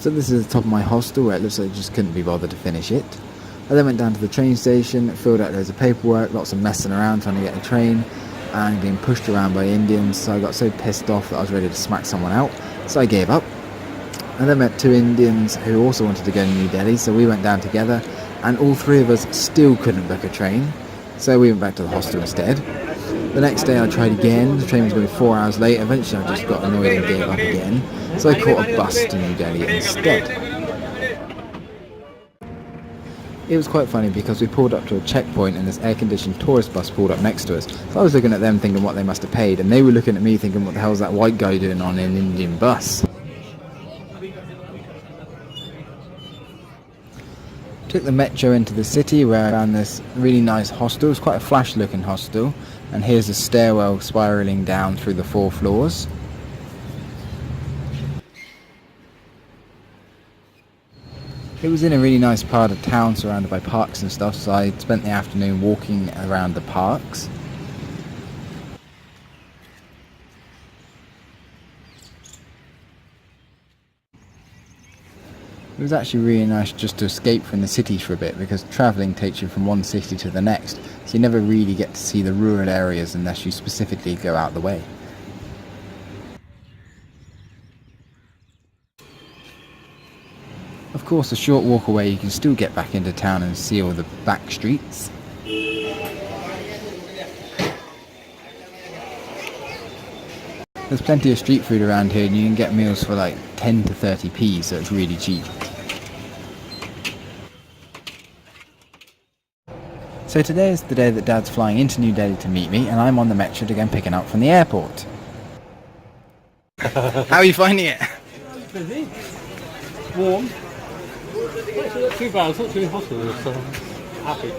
So this is the top of my hostel where it looks like I just couldn't be bothered to finish it. I then went down to the train station, filled out loads of paperwork, lots of messing around trying to get a train and being pushed around by Indians, so I got so pissed off that I was ready to smack someone out, so I gave up. I then met two Indians who also wanted to go to New Delhi, so we went down together, and all three of us still couldn't book a train, so we went back to the hostel instead. The next day I tried again, the train was going 4 hours late, eventually I just got annoyed and gave up again, so I caught a bus to New Delhi instead. It was quite funny because we pulled up to a checkpoint and this air-conditioned tourist bus pulled up next to us. So I was looking at them thinking what they must have paid, and they were looking at me thinking what the hell is that white guy doing on an Indian bus. Took the metro into the city where I found this really nice hostel. It was quite a flash looking hostel, and here's a stairwell spiralling down through the 4 floors. It was in a really nice part of town surrounded by parks and stuff, so I spent the afternoon walking around the parks. It was actually really nice just to escape from the city for a bit, because travelling takes you from one city to the next, so you never really get to see the rural areas unless you specifically go out the way. Of course, a short walk away you can still get back into town and see all the back streets. There's plenty of street food around here, and you can get meals for like 10 to 30p, so it's really cheap. So today is the day that Dad's flying into New Delhi to meet me, and I'm on the metro to go and pick him up from the airport. How are you finding it? Busy, warm. It's not too bad, it's not too hot, so I'm happy.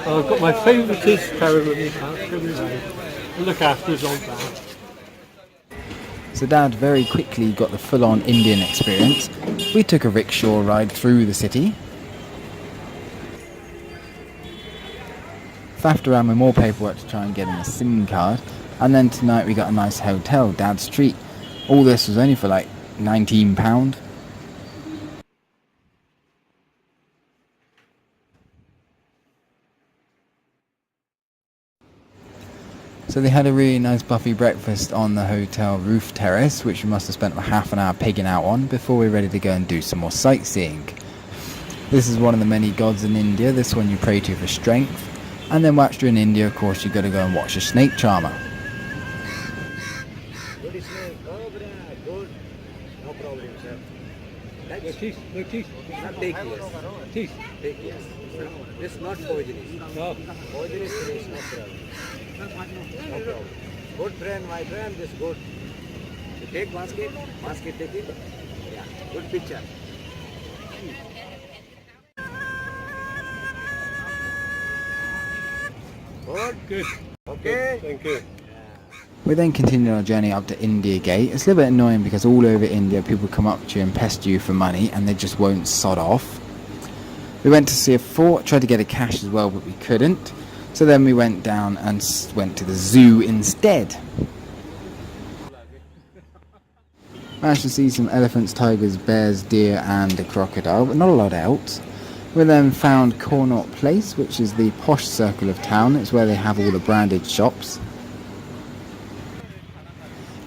I've got my favourites carrying with me, look after us on that. So Dad very quickly got the full-on Indian experience. We took a rickshaw ride through the city, faffed around with more paperwork to try and get him a SIM card, and then tonight we got a nice hotel, Dad's Treat. All this was only for like £19. So they had a really nice buffet breakfast on the hotel roof terrace, which we must have spent about half an hour pigging out on before we were ready to go and do some more sightseeing. This is one of the many gods in India. This one you pray to for strength. And then whilst you're in India, of course, you've got to go and watch a snake charmer. Good. No problem, sir. No teeth, no teeth. Not take yes. Teeth. Take yes. It's not poisonous. No. Poisonous is no problem. No problem. Good friend, my friend, this good. You take basket, take it. Yeah, good picture. Good. Okay. Thank you. We then continued our journey up to India Gate. It's a little bit annoying because all over India people come up to you and pester you for money and they just won't sod off. We went to see a fort, tried to get a cash as well, but we couldn't. So then we went down and went to the zoo instead. Managed to see some elephants, tigers, bears, deer and a crocodile, but not a lot else. We then found Connaught Place, which is the posh circle of town. It's where they have all the branded shops.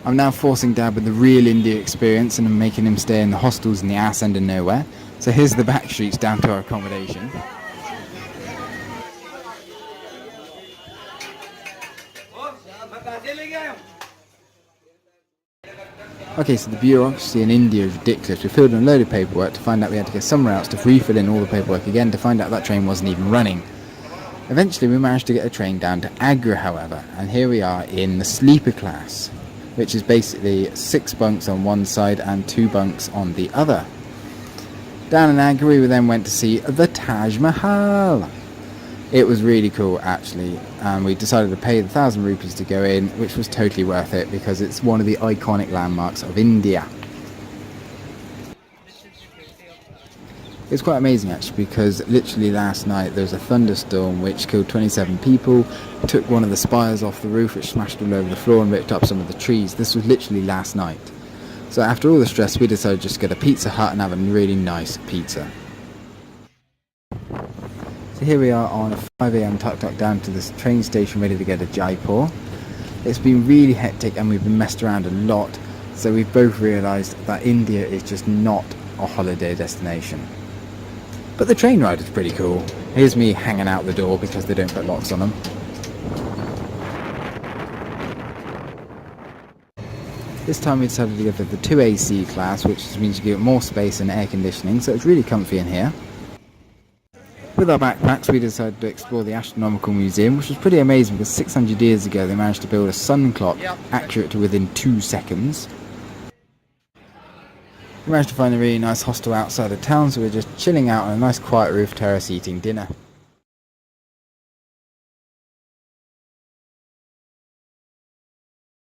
I'm now forcing Dad with the real India experience and I'm making him stay in the hostels in the arse end of nowhere. So here's the back streets down to our accommodation. Okay, so the bureaucracy in India is ridiculous. We filled in a load of paperwork to find out we had to go somewhere else to refill in all the paperwork again to find out that train wasn't even running. Eventually we managed to get a train down to Agra, however, and here we are in the sleeper class, which is basically 6 bunks on one side and 2 bunks on the other. Down in Agra we then went to see the Taj Mahal. It was really cool actually, and we decided to pay the 1,000 rupees to go in, which was totally worth it because it's one of the iconic landmarks of India. It's quite amazing actually because literally last night there was a thunderstorm which killed 27 people, took one of the spires off the roof, which smashed all over the floor and ripped up some of the trees. This was literally last night. So after all the stress, we decided just to go to Pizza Hut and have a really nice pizza. So here we are on a 5 AM tuk-tuk down to this train station ready to go to Jaipur. It's been really hectic and we've been messed around a lot, so we've both realised that India is just not a holiday destination. But the train ride is pretty cool. Here's me hanging out the door because they don't put locks on them. This time we decided to go for the 2AC class, which means you get more space and air conditioning, so it's really comfy in here. With our backpacks, we decided to explore the Astronomical Museum, which was pretty amazing because 600 years ago they managed to build a sun clock accurate to within 2 seconds. We managed to find a really nice hostel outside of town, so we're just chilling out on a nice quiet roof terrace eating dinner.